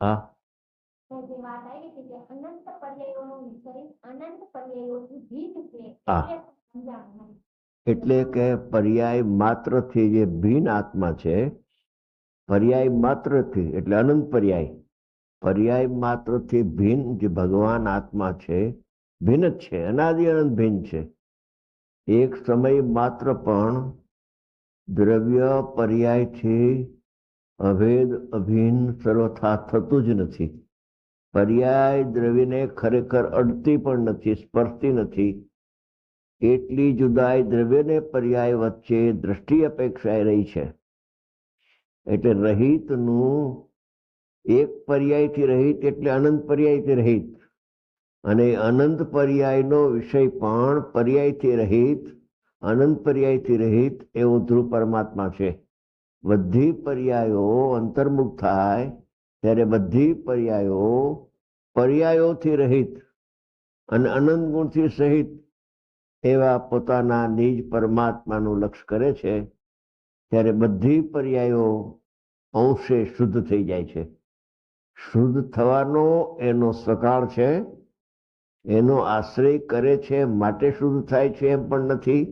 હા, હા, એટલે કે પર્યાય માત્રથી જે ભિન્ન આત્મા છે, પર્યાય માત્રથી એટલે અનંત પર્યાય માત્રથી ભિન્ન જે ભગવાન આત્મા છે, ભિન્ન જ છે, અનાદિ અનંત ભિન્ન છે. એક સમય માત્ર પણ દ્રવ્ય પર્યાયથી અભેદ અભિન્ન સર્વથા થતું જ નથી. પર્યાય દ્રવ્યને ખરેખર અડતી પણ નથી, સ્પર્શતી નથી. એટલી જુદાઈ દ્રવ્યને પર્યાય વચ્ચે દ્રષ્ટિ અપેક્ષાએ રહી છે. એટલે રહિતનું એક પર્યાયથી રહિત એટલે અનંત પર્યાયથી રહિત, અને અનંત પર્યાયનો વિષય પણ પર્યાયથી રહિત, અનંત પર્યાયથી રહિત એવો ધ્રુવ પરમાત્મા છે. બધી પર્યાયો અંતર્મુખ થાય ત્યારે બધી પર્યાયોથી રહિત અને અનંત ગુણથી સહિત એવા પોતાના નિજ પરમાત્માનું લક્ષ્ય કરે છે, ત્યારે બધી પર્યાયો અંશે શુદ્ધ થઈ જાય છે. શુદ્ધ થવાનો એનો સકાળ છે, એનો આશ્રય કરે છે માટે શુદ્ધ થાય છે એમ પણ નથી,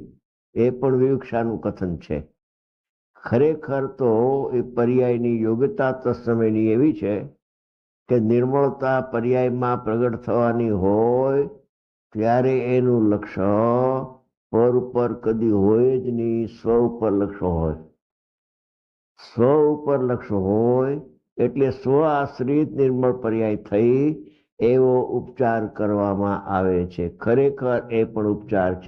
એ પણ વિવક્ષાનું કથન છે. ખરેખર તો એ પર્યાયની યોગ્યતા તત્સમયની એવી છે કે નિર્મળતા પર્યાયમાં પ્રગટ થવાની હોય ત્યારે એનું લક્ષ્ય પર ઉપર કદી હોય જ નહીં, સ્વ ઉપર લક્ષ્ય હોય. સ્વ ઉપર લક્ષ્ય હોય એટલે સ્વ આશ્રિત નિર્મળ પર્યાય થઈ એવો ઉપચાર કરવામાં આવે છે. ખરેખર એ પણ ઉપચાર છે.